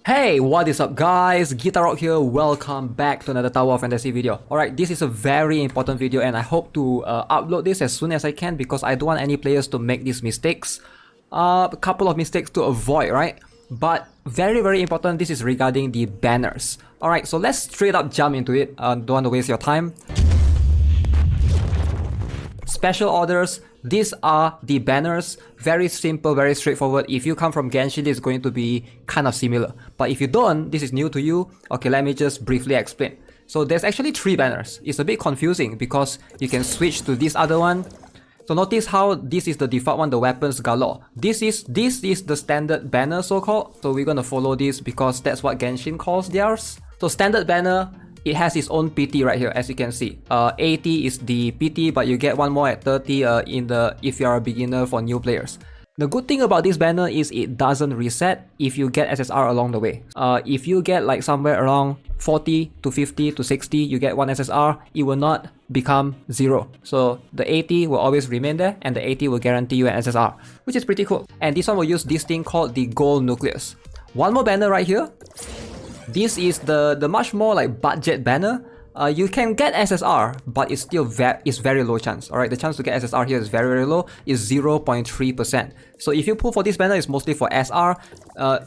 Hey, what is up guys? Guitar Rock here, welcome back to another Tower of Fantasy video. Alright, this is a very important video and I hope to upload this as soon as I can because I don't want any players to make these mistakes. A couple of mistakes to avoid, right? But very important, this is regarding the banners. Alright, so let's straight up jump into it, don't want to waste your time. Special orders, these are the banners. Very simple, very straightforward. If you come from Genshin, this is going to be kind of similar. But if you don't, this is new to you. Okay, let me just briefly explain. So there's actually 3 banners. It's a bit confusing because you can switch to this other one. So notice how this is the default one, the weapons galore. This is the standard banner so-called. So we're gonna follow this because that's what Genshin calls theirs. So standard banner, it has its own PT right here, as you can see. 80 is the PT, but you get one more at 30 if you are a beginner for new players. The good thing about this banner is it doesn't reset if you get SSR along the way. If you get like somewhere around 40 to 50 to 60, you get 1 SSR, it will not become 0. So the 80 will always remain there and the 80 will guarantee you an SSR, which is pretty cool. And this one will use this thing called the gold nucleus. One more banner right here. This is the much more like budget banner. You can get SSR, but it's still very low chance. Alright, the chance to get SSR here is very low. It's 0.3%. So if you pull for this banner, it's mostly for SR.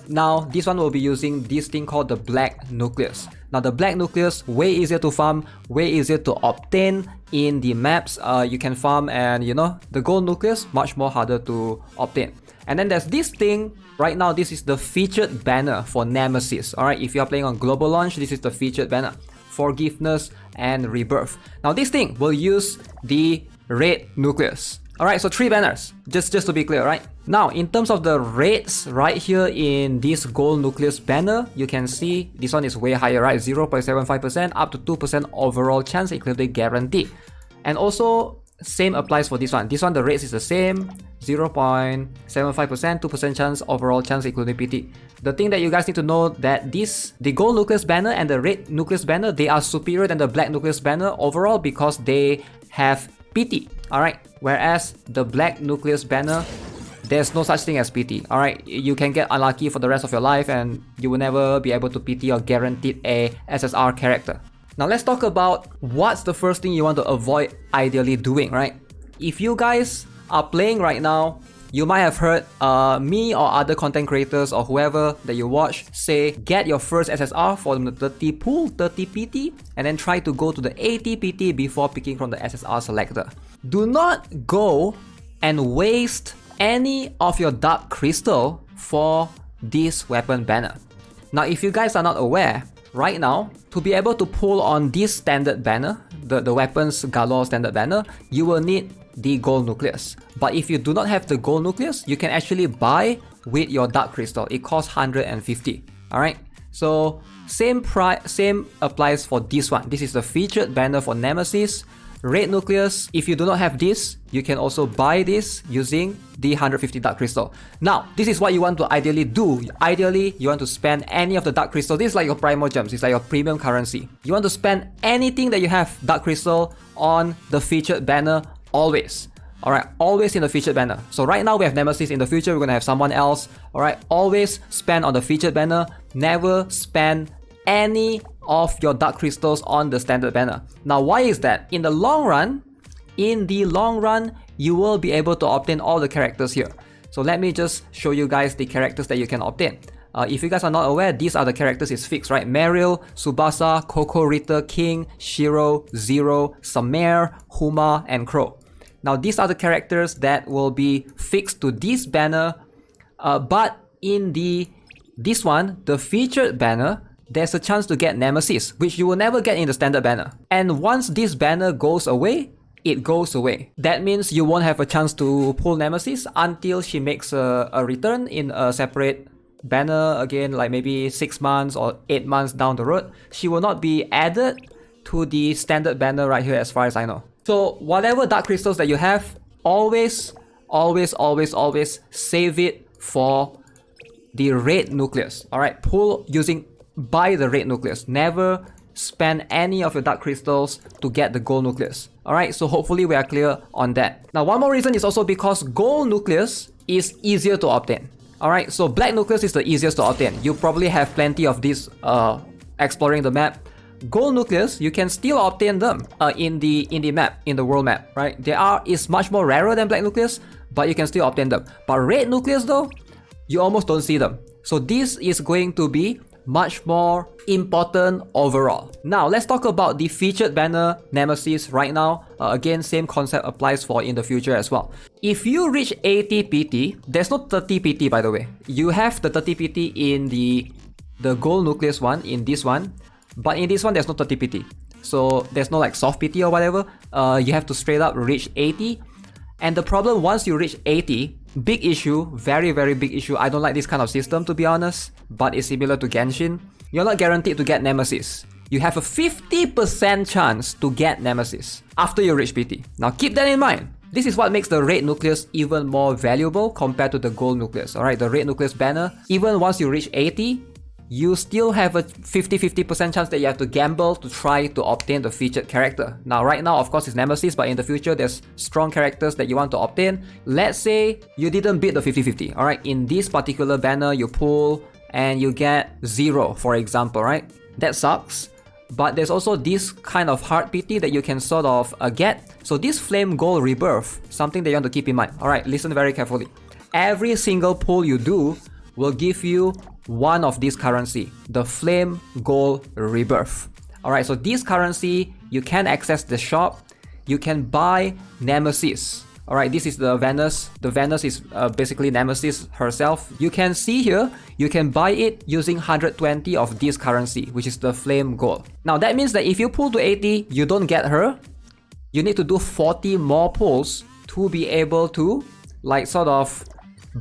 Now this one will be using this thing called the black nucleus. Now the black nucleus, way easier to farm, way easier to obtain in the maps. You can farm, and you know, the gold nucleus, much more harder to obtain. And then there's this thing. Right now, this is the featured banner for Nemesis. Alright, if you are playing on global launch, this is the featured banner. Forgiveness and Rebirth. Now this thing will use the red nucleus. Alright, so 3 banners, just to be clear, right? Now, in terms of the rates, right here in this gold nucleus banner, you can see this one is way higher, right? 0.75% up to 2% overall chance, including guarantee. And also, same applies for this one. This one, the rates is the same, 0.75%, 2% chance, overall chance including PT. The thing that you guys need to know that the gold nucleus banner and the red nucleus banner, they are superior than the black nucleus banner overall because they have PT. Alright, whereas the black nucleus banner, there's no such thing as PT. Alright, you can get unlucky for the rest of your life and you will never be able to PT or guaranteed a SSR character. Now let's talk about what's the first thing you want to avoid ideally doing, right? If you guys are playing right now, you might have heard me or other content creators or whoever that you watch say get your first SSR from the 30 pool, 30 PT, and then try to go to the 80 PT before picking from the SSR selector. Do not go and waste any of your dark crystal for this weapon banner. Now if you guys are not aware, right now, to be able to pull on this standard banner, the weapons galore standard banner, you will need the gold nucleus. But if you do not have the gold nucleus, you can actually buy with your dark crystal. It costs 150. Alright, so same applies for this one. This is the featured banner for Nemesis. Red nucleus, if you do not have this, you can also buy this using the 150 dark crystal. Now, this is what you want to ideally do. Ideally, you want to spend any of the dark crystal. This is like your primo gems, it's like your premium currency. You want to spend anything that you have dark crystal on the featured banner always. Alright, always in the featured banner. So right now we have Nemesis, in the future we're gonna have someone else. Alright, always spend on the featured banner. Never spend any of your dark crystals on the standard banner. Now why is that? In the long run, you will be able to obtain all the characters here. So let me just show you guys the characters that you can obtain. If you guys are not aware, these are the characters is fixed, right? Meryl, Tsubasa, Coco, Rita, King, Shiro, Zero, Samare, Huma, and Crow. Now these are the characters that will be fixed to this banner, but in this one, the featured banner, there's a chance to get Nemesis, which you will never get in the standard banner. And once this banner goes away, it goes away. That means you won't have a chance to pull Nemesis until she makes a return in a separate banner again, like maybe 6 months or 8 months down the road. She will not be added to the standard banner right here as far as I know. So whatever dark crystals that you have, always save it for the red nucleus. Alright, buy the red nucleus. Never spend any of your dark crystals to get the gold nucleus. Alright, so hopefully we are clear on that. Now one more reason is also because gold nucleus is easier to obtain. Alright, so Black Nucleus is the easiest to obtain. You probably have plenty of these exploring the map. Gold Nucleus, you can still obtain them in the map, in the world map, right? It's much more rarer than Black Nucleus, but you can still obtain them. But Red Nucleus though, you almost don't see them. So this is going to be much more important overall. Now let's talk about the featured banner Nemesis right now. Again, same concept applies for in the future as well. If you reach 80 PT, there's no 30 PT by the way. You have the 30 PT in the Gold Nucleus one, in this one, but in this one there's no 30 PT. So there's no like soft PT or whatever. You have to straight up reach 80. And the problem, once you reach 80, big issue, very big issue. I don't like this kind of system to be honest, but it's similar to Genshin. You're not guaranteed to get Nemesis. You have a 50% chance to get Nemesis after you reach PT. Now keep that in mind. This is what makes the Red Nucleus even more valuable compared to the Gold Nucleus. Alright, the Red Nucleus banner, even once you reach 80, you still have a 50% chance that you have to gamble to try to obtain the featured character. Now right now of course it's Nemesis, but in the future there's strong characters that you want to obtain. Let's say you didn't beat the 50-50. Alright, in this particular banner you pull and you get 0 for example, right? That sucks. But there's also this kind of hard PT that you can sort of get. So this Flame Gold Rebirth, something that you want to keep in mind. Alright, listen very carefully. Every single pull you do will give you one of this currency, the Flame Gold Rebirth. Alright, so this currency, you can access the shop, you can buy Nemesis. Alright, this is the Venus. The Venus is basically Nemesis herself. You can see here, you can buy it using 120 of this currency, which is the Flame Gold. Now that means that if you pull to 80, you don't get her, you need to do 40 more pulls to be able to like sort of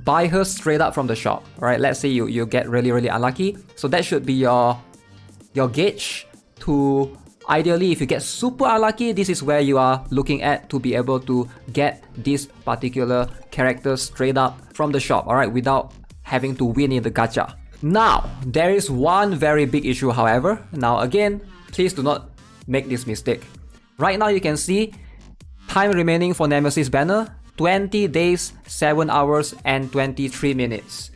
buy her straight up from the shop. Alright, let's say you get really unlucky. So that should be your gauge to, ideally if you get super unlucky, this is where you are looking at to be able to get this particular character straight up from the shop, alright, without having to win in the gacha. Now, there is one very big issue however. Now again, please do not make this mistake. Right now you can see time remaining for Nemesis banner, 20 days, 7 hours and 23 minutes.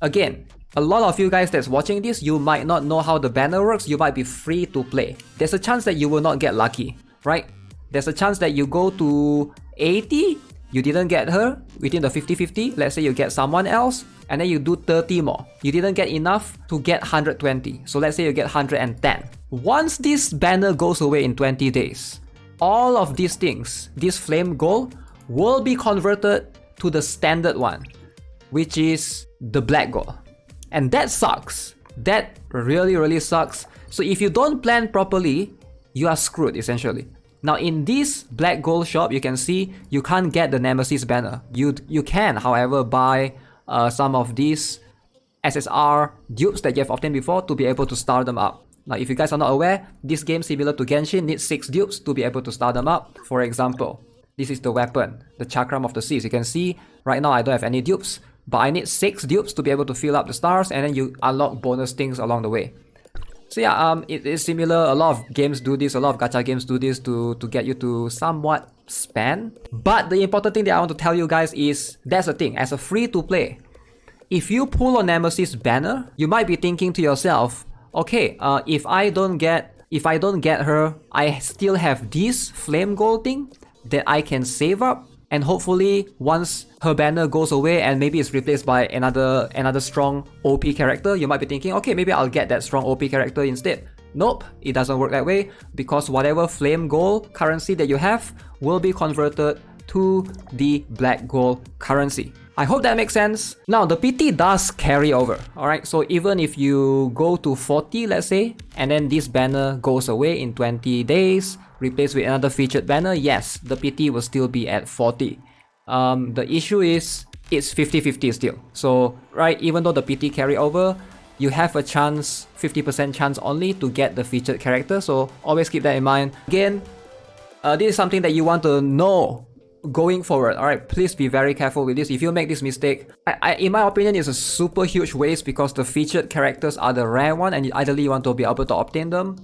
Again, a lot of you guys that's watching this, you might not know how the banner works, you might be free to play. There's a chance that you will not get lucky, right? There's a chance that you go to 80, you didn't get her within the 50-50, let's say you get someone else, and then you do 30 more. You didn't get enough to get 120, so let's say you get 110. Once this banner goes away in 20 days, all of these things, this Flame Gold, will be converted to the standard one, which is the Black Gold. And that sucks. That really sucks. So if you don't plan properly, you are screwed essentially. Now in this Black Gold shop, you can see you can't get the Nemesis banner. You can, however, buy some of these SSR dupes that you have obtained before to be able to start them up. Now if you guys are not aware, this game similar to Genshin needs 6 dupes to be able to start them up. For example, this is the weapon, the Chakram of the Seas. You can see right now I don't have any dupes, but I need 6 dupes to be able to fill up the stars, and then you unlock bonus things along the way. So yeah, it is similar. A lot of games do this, a lot of gacha games do this to get you to somewhat spend. But the important thing that I want to tell you guys is, that's the thing, as a free to play, if you pull a Nemesis banner, you might be thinking to yourself, okay, if I don't get her, I still have this Flame Gold thing that I can save up, and hopefully once her banner goes away and maybe it's replaced by another strong OP character, you might be thinking, okay, maybe I'll get that strong OP character instead. Nope, it doesn't work that way, because whatever Flame Gold currency that you have will be converted to the Black Gold currency. I hope that makes sense. Now the PT does carry over, alright, so even if you go to 40, let's say, and then this banner goes away in 20 days, replaced with another featured banner, yes, the PT will still be at 40. The issue is, it's 50-50 still. So, right, even though the PT carry over, you have a chance, 50% chance only to get the featured character, so always keep that in mind. Again, this is something that you want to know going forward. Alright, please be very careful with this. If you make this mistake, in my opinion, it's a super huge waste, because the featured characters are the rare one, and ideally you want to be able to obtain them.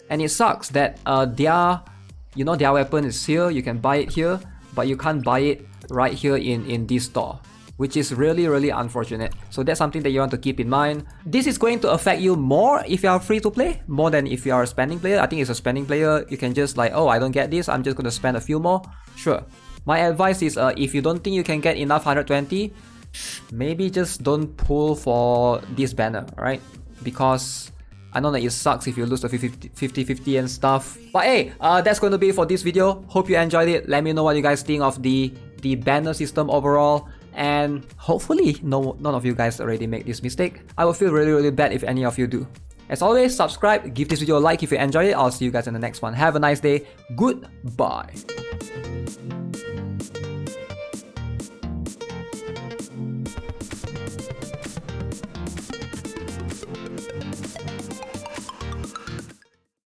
And it sucks that their weapon is here, you can buy it here, but you can't buy it right here in this store, which is really unfortunate. So that's something that you want to keep in mind. This is going to affect you more if you are free to play, more than if you are a spending player. I think it's a spending player, you can just like, oh, I don't get this, I'm just gonna spend a few more. Sure. My advice is if you don't think you can get enough 120, maybe just don't pull for this banner, right? Because I know that it sucks if you lose the 50-50 and stuff. But hey, that's going to be it for this video. Hope you enjoyed it. Let me know what you guys think of the banner system overall. And hopefully none of you guys already make this mistake. I will feel really bad if any of you do. As always, subscribe, give this video a like if you enjoyed it. I'll see you guys in the next one. Have a nice day. Goodbye.